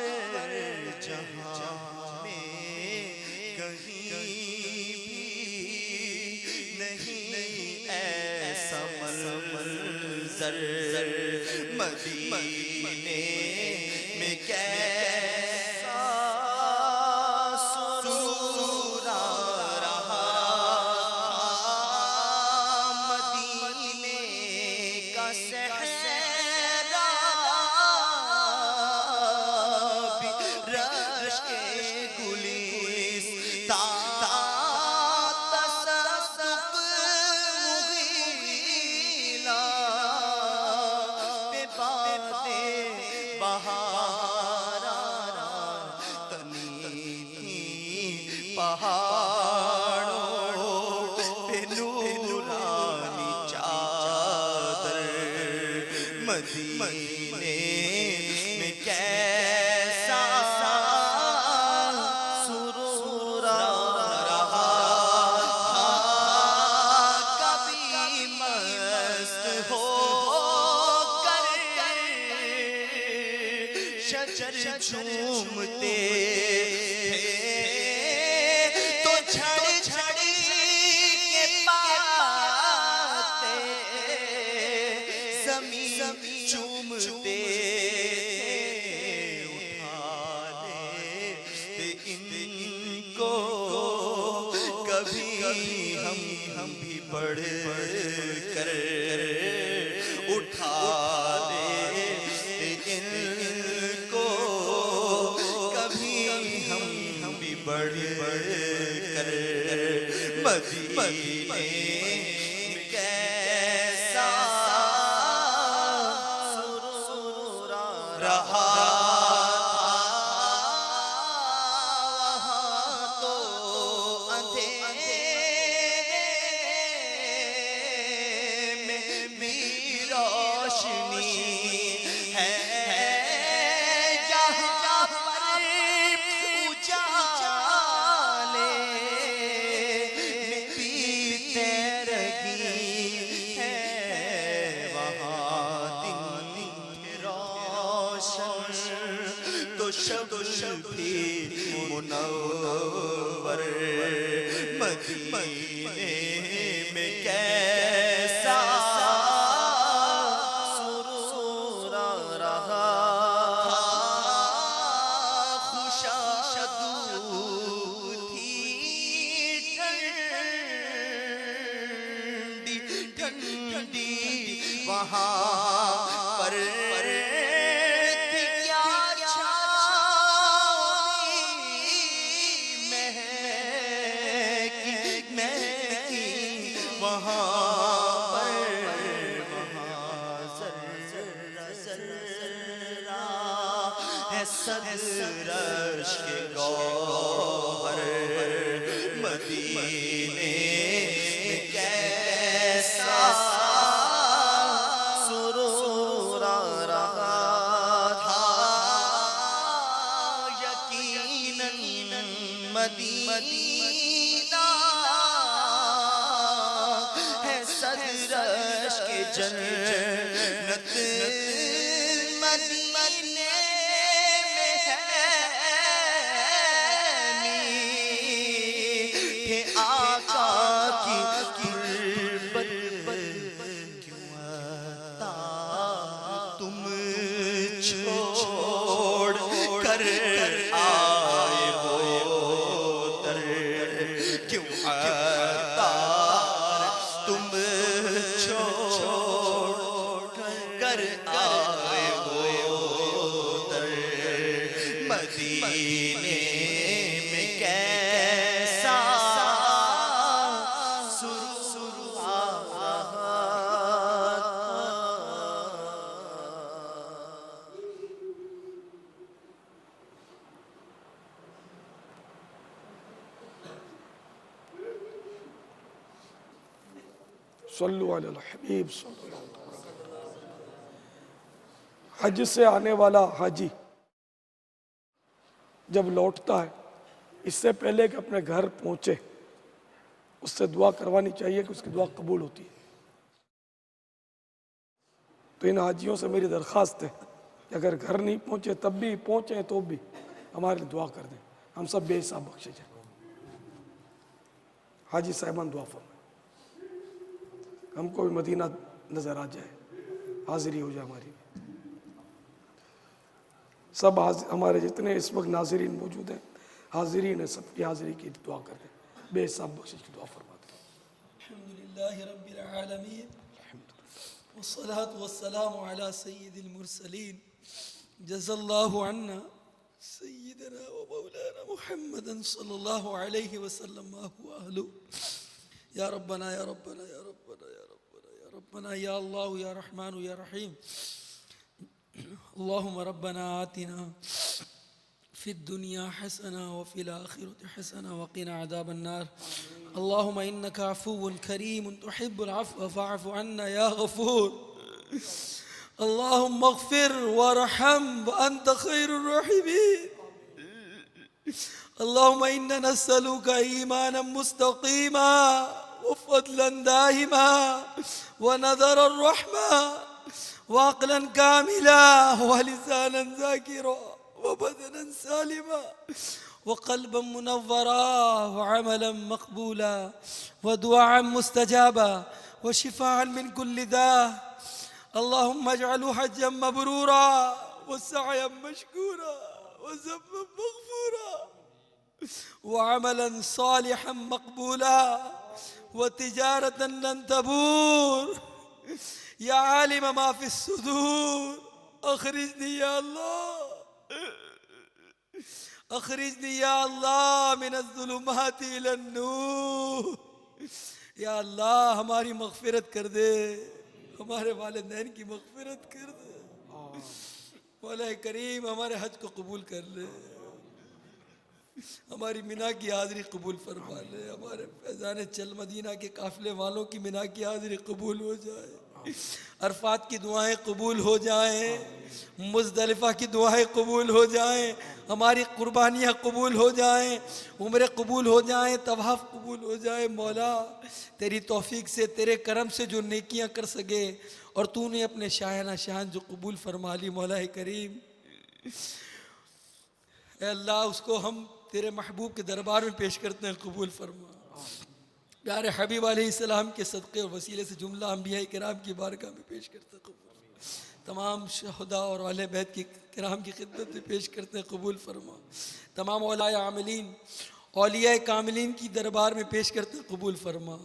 جہاں میں کہیں بھی نہیں ایسا منظر مدینے میں کیسا سرور رہا مدینے کا صحرا بھی رش کے گلستان پہاڑوں پہ نورانی چادر مدینے میں کیسا سرور رہا کبھی مست ہو کر شجر جھومتے چومتے اٹھا لیتے ان کو کبھی ہم بھی پڑھ کر اٹھا لیتے ان کو کبھی ہم بھی پڑھ کر مدینے رہا وہاں تو اندھیرے میں بھی روشنی ہے جہاں پر اجالے میں بھی تیرگی ہے وہاں دن روشن تو شب بھی منور مدینے میں کیسا ٹھنڈی وہاں پر تھی کیا چھاؤں مہکی وہاں پر ہے صد رشک گوہر مدینے میں کیسا سرور آ رہا تھا یقیناً مدینہ ہے صد رشک جنت مدینے میں ہے میٹھے آقا کی قربت کیوں عطا تم چھوڑ کر آئے ہو در کیوں عطا تم چھوڑ کر آئے ہو در مدینے میں کیسا سرور آ رہا صلو علی الحبیب صلی اللہ علیہ وسلم۔ حج سے آنے والا حاجی جب لوٹتا ہے اس سے پہلے کہ اپنے گھر پہنچے اس سے دعا کروانی چاہیے کہ اس کی دعا قبول ہوتی ہے۔ تو ان حاجیوں سے میری درخواست ہے کہ اگر گھر نہیں پہنچے تب بھی پہنچیں تو بھی ہمارے لیے دعا کر دیں، ہم سب بے حساب بخشے جائیں۔ حاجی صاحبان دعا فرمائیں ہم کو بھی مدینہ نظر آ جائے، حاضری ہو جائے ہماری۔ سب ہمارے جتنے اس وقت ناظرین موجود ہیں حاضرین ہیں، سب کی حاضری کی دعا کر دیں، بے حساب بخشش کی دعا فرما دیں۔ الحمدللہ رب العالمین والصلاة والسلام على سید المرسلین جزا اللہ عنا سیدنا و مولانا محمد صلی اللہ علیہ وسلم ما هو اہلو یا ربنا یا ربنا یا ربنا یا ربنا یا ربنا یا اللہ یا رحمن یا رحیم اللهم ربنا آتنا في الدنيا حسنة وفي الآخرة حسنة وقنا عذاب النار اللهم إنك عفو كريم تحب العفو فاعف عنا يا غفور اللهم اغفر وارحم وأنت خير الراحمين اللهم إنا نسألك إيمانا مستقيما وفضلا دائما ونذر الرحمة وعقلا كاملا ولسانا ذاكرا وبدنا سالما وقلبا منورا وعملا مقبولا ودعاء مستجابا وشفاعا من كل داء اللهم اجعله حجا مبرورا وسعيا مشكورا وذنبا مغفورا وعملا صالحا مقبولا وتجارة لن تبور يا عالم ما في الصدور اخرجني يا الله اخرجني يا الله من الظلمات الى النور یا اللہ ہماری مغفرت کر دے، ہمارے والدین کی مغفرت کر دے، مولا کریم ہمارے حج کو قبول کر لے، ہماری مینا کی حاضری قبول فرما لے، ہمارے فیضان چل مدینہ کے قافلے والوں کی مینا کی حاضری قبول ہو جائے، عرفات کی دعائیں قبول ہو جائیں، مزدلفہ کی دعائیں قبول ہو جائیں، ہماری قربانیاں قبول ہو جائیں، عمرے قبول ہو جائیں، طواف قبول ہو جائے۔ مولا تیری توفیق سے، تیرے کرم سے جو نیکیاں کر سکے اور تو نے اپنے شاہانہ شان جو قبول فرما لی مولا کریم، اے اللہ اس کو ہم تیرے محبوب کے دربار میں پیش کرتے ہیں، قبول فرما۔ پیارے حبیب علیہ السلام کے صدقے اور وسیلے سے جملہ انبیاء کرام کی بارگاہ میں پیش کرتے ہیں، قبول فرما۔ تمام شہداء اور اہل بیت کی کرام کی خدمت میں پیش کرتے ہیں، قبول فرما۔ تمام اولیاء عاملین اولیاء کاملین کی دربار میں پیش کرتے ہیں، قبول فرما۔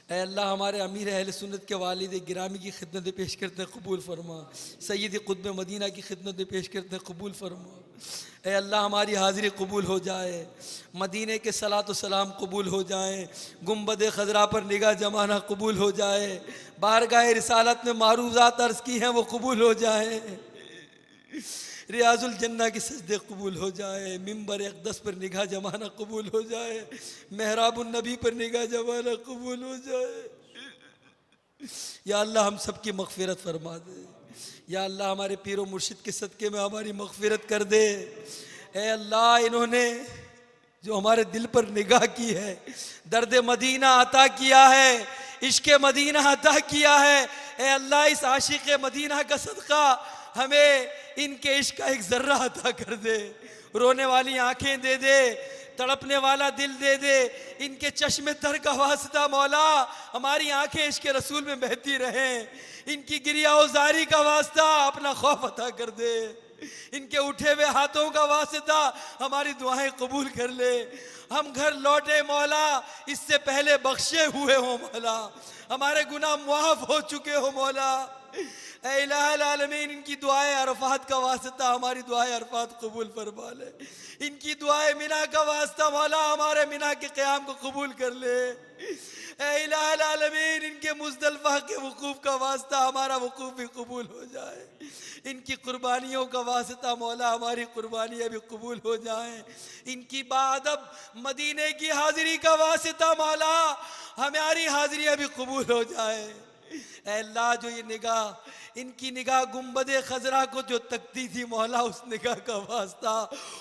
اے اللہ ہمارے امیر اہل سنت کے والد گرامی کی خدمت پیش کرتے ہیں قبول فرما، سید قطب مدینہ کی خدمت پیش کرتے ہیں قبول فرما۔ اے اللہ ہماری حاضری قبول ہو جائے، مدینے کے صلاۃ و سلام قبول ہو جائیں، گنبد خضرا پر نگاہ جمانا قبول ہو جائے، بارگاہ رسالت میں معروضات عرض کی ہیں وہ قبول ہو جائیں، ریاض الجنہ کے سجدے قبول ہو جائے، منبر اقدس پر نگاہ جمانا قبول ہو جائے، محراب النبی پر نگاہ جمانا قبول ہو جائے۔ یا اللہ ہم سب کی مغفرت فرما دے، یا اللہ ہمارے پیر و مرشد کے صدقے میں ہماری مغفرت کر دے۔ اے اللہ انہوں نے جو ہمارے دل پر نگاہ کی ہے، درد مدینہ عطا کیا ہے، عشق مدینہ عطا کیا ہے، اے اللہ اس عاشق مدینہ کا صدقہ ہمیں ان کے عشق کا ایک ذرہ عطا کر دے، رونے والی آنکھیں دے دے، تڑپنے والا دل دے دے، ان کے چشم تر کا واسطہ مولا ہماری آنکھیں عشق رسول میں بہتی رہیں، ان کی گریہ و زاری کا واسطہ اپنا خوف عطا کر دے، ان کے اٹھے ہوئے ہاتھوں کا واسطہ ہماری دعائیں قبول کر لے، ہم گھر لوٹے مولا اس سے پہلے بخشے ہوئے ہوں مولا، ہمارے گناہ معاف ہو چکے ہو مولا۔ اے الہ العالمین ان کی دعائیں عرفات کا واسطہ ہماری دعائیں عرفات قبول فرما لے، ان کی دعائیں منہ کا واسطہ مولا ہمارے منہ کے قیام کو قبول کر لے۔ اے الہ العالمین ان کے مزدلفہ کے وقوف کا واسطہ ہمارا وقوف بھی قبول ہو جائے، ان کی قربانیوں کا واسطہ مولا ہماری قربانیاں بھی قبول ہو جائیں، ان کی باادب مدینے کی حاضری کا واسطہ مولا ہماری حاضریاں بھی قبول ہو جائیں۔ اے اللہ جو یہ نگاہ، ان کی نگاہ گنبد خضرا کو جو تکتی تھی مولا اس نگاہ کا واسطہ،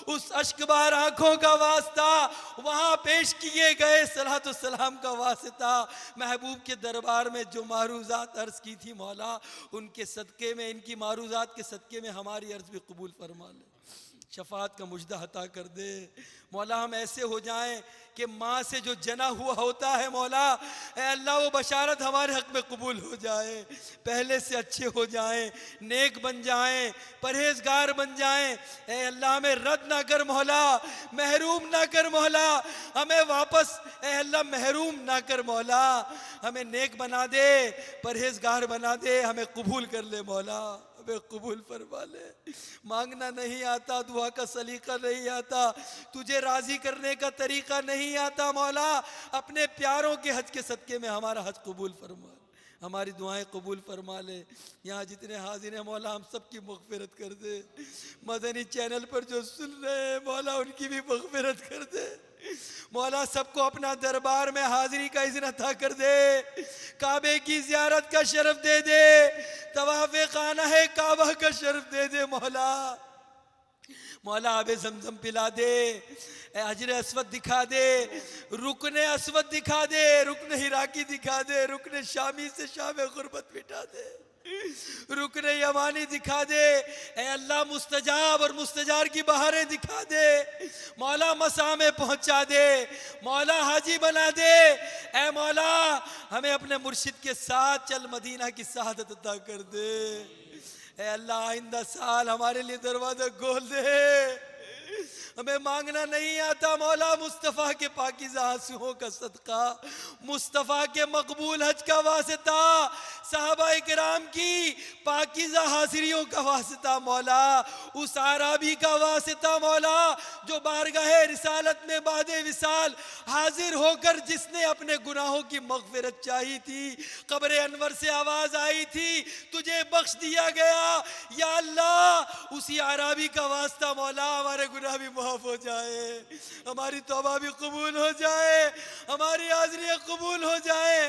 اس اشک بار آنکھوں کا واسطہ، وہاں پیش کیے گئے صلاۃ و سلام کا واسطہ، محبوب کے دربار میں جو معروضات عرض کی تھی مولا ان کے صدقے میں، ان کی معروضات کے صدقے میں ہماری عرض بھی قبول فرما لے، شفاعت کا مجدہ عطا کر دے مولا۔ ہم ایسے ہو جائیں کہ ماں سے جو جنا ہوا ہوتا ہے مولا، اے اللہ وہ بشارت ہمارے حق میں قبول ہو جائے، پہلے سے اچھے ہو جائیں، نیک بن جائیں، پرہیزگار بن جائیں۔ اے اللہ ہمیں رد نہ کر مولا، محروم نہ کر مولا، ہمیں واپس اے اللہ محروم نہ کر مولا، ہمیں نیک بنا دے، پرہیزگار بنا دے، ہمیں قبول کر لے مولا، ہمیں قبول فرما لے۔ مانگنا نہیں آتا، دعا کا سلیقہ نہیں آتا، تجھے راضی کرنے کا طریقہ نہیں آتا مولا، اپنے پیاروں کے حج کے صدقے میں ہمارا حج قبول فرما لے، ہماری دعائیں قبول فرما لے۔ یہاں جتنے حاضر ہیں مولا ہم سب کی مغفرت کر دے، مدنی چینل پر جو سن رہے ہیں مولا ان کی بھی مغفرت کر دے مولا، سب کو اپنا دربار میں حاضری کا اذن عطا کر دے، کعبے کی زیارت کا شرف دے دے، طواف خانہ کعبہ کا شرف دے دے مولا، مولا آب زمزم پلا دے، اے حجر اسود دکھا دے، رکن اسود دکھا دے، رکن ہراکی دکھا دے، رکن شامی سے شام غربت مٹا دے، رکن یمانی دکھا دے، اے اللہ مستجاب اور مستجار کی بہاریں دکھا دے مولا، مسا میں پہنچا دے مولا، حاجی بنا دے، اے مولا ہمیں اپنے مرشد کے ساتھ چل مدینہ کی سعادت عطا کر دے، اے اللہ آئندہ سال ہمارے لیے دروازہ کھول دے، ہمیں مانگنا نہیں آتا مولا، مصطفیٰ کے پاکیزہ آنسوؤں کا صدقہ، مصطفیٰ کے مقبول حج کا واسطہ، صحابہ کرام کی پاکیزہ حاضریوں کا واسطہ مولا، اس عربی کا واسطہ مولا جو بارگاہ رسالت میں بعد وصال حاضر ہو کر جس نے اپنے گناہوں کی مغفرت چاہی تھی، قبر انور سے آواز آئی تھی تجھے بخش دیا گیا، یا اللہ اسی عربی کا واسطہ مولا ہمارے گناہ بھی معاف ہو جائے، ہماری توبہ بھی قبول ہو جائے، ہماری حاضریاں قبول ہو جائے،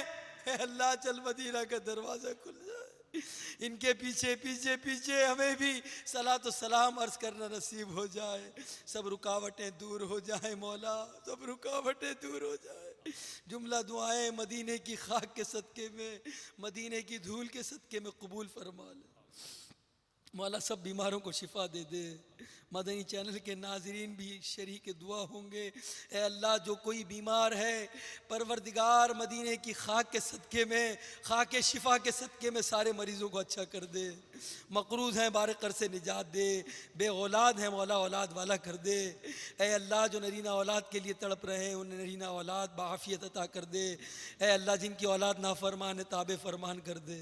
اے اللہ چل مدینہ کا دروازہ کھل جائے، ان کے پیچھے پیچھے پیچھے ہمیں بھی صلاۃ و سلام عرض کرنا نصیب ہو جائے، سب رکاوٹیں دور ہو جائیں مولا، سب رکاوٹیں دور ہو جائیں، جملہ دعائیں مدینے کی خاک کے صدقے میں، مدینے کی دھول کے صدقے میں قبول فرما لے۔ مولا سب بیماروں کو شفا دے دے. مدنی چینل کے ناظرین بھی شریک دعا ہوں گے. اے اللہ جو کوئی بیمار ہے پروردگار مدینے کی خاک کے صدقے میں، خاک شفا کے صدقے میں سارے مریضوں کو اچھا کر دے. مقروض ہیں بار قرض سے نجات دے. بے اولاد ہیں مولا اولاد والا کر دے. اے اللہ جو نرینہ اولاد کے لیے تڑپ رہے ہیں انہیں نرینہ اولاد بعافیت عطا کر دے. اے اللہ جن کی اولاد نافرمان ہے تابع فرمان کر دے.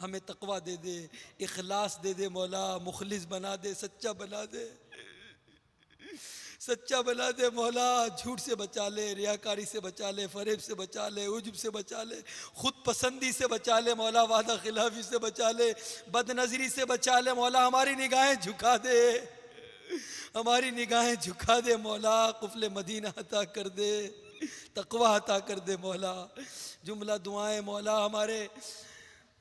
ہمیں تقوی دے دے، اخلاص دے دے مولا، مخلص بنا دے، سچا بنا دے، سچا بنا دے مولا. جھوٹ سے بچا لے، ریاکاری سے بچا لے، فریب سے بچا لے، عجب سے بچا لے، خود پسندی سے بچا لے مولا، وعدہ خلافی سے بچا لے، بد نظری سے بچا لے مولا. ہماری نگاہیں جھکا دے، ہماری نگاہیں جھکا دے مولا. قفل مدینہ عطا کر دے، تقوی عطا کر دے مولا. جملہ دعائیں مولا ہمارے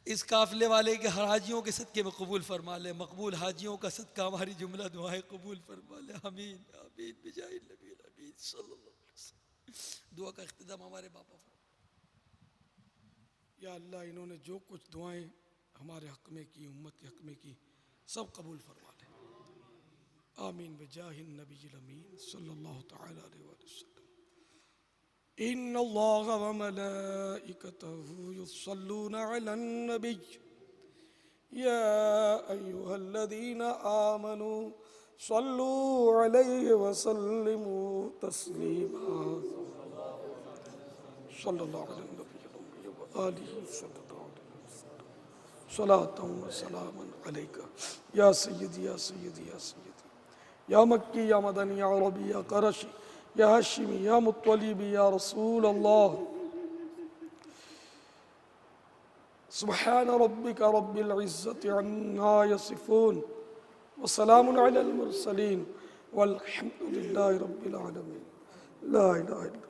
اس قافلے والے کے ہر حاجیوں کے صدقے میں قبول فرما لے. مقبول حاجیوں کا صدقہ ہماری جملہ دعائیں قبول فرما لے. آمین آمین بجاہ النبی الامین صلی اللہ علیہ وسلم. دعا کا اختتام ہمارے باپا یا اللہ انہوں نے جو کچھ دعائیں ہمارے حق میں کی، امت کے حق میں کی، سب قبول فرما لے. آمین بجاہ النبی الامین صلی اللہ تعالی علیہ وآلہ وسلم. ان اللہ وملائکتہ یصلون علی النبی یا ایہا الذین آمنوا صلوا علیہ وسلموا تسلیما. صلی اللہ علیہ النبی وآلہ صلی اللہ علیہ وسلم. صلاۃ و سلام علیک یا سیدی یا سیدی یا سیدی یا مکی یا مدنی یا عربی یا قرشی یا ہاشمی یا مطلبی یا رسول اللہ. سبحان ربک رب العزت عما یصفون وسلام علی المرسلین والحمد للہ رب العالمین. لا الہ الا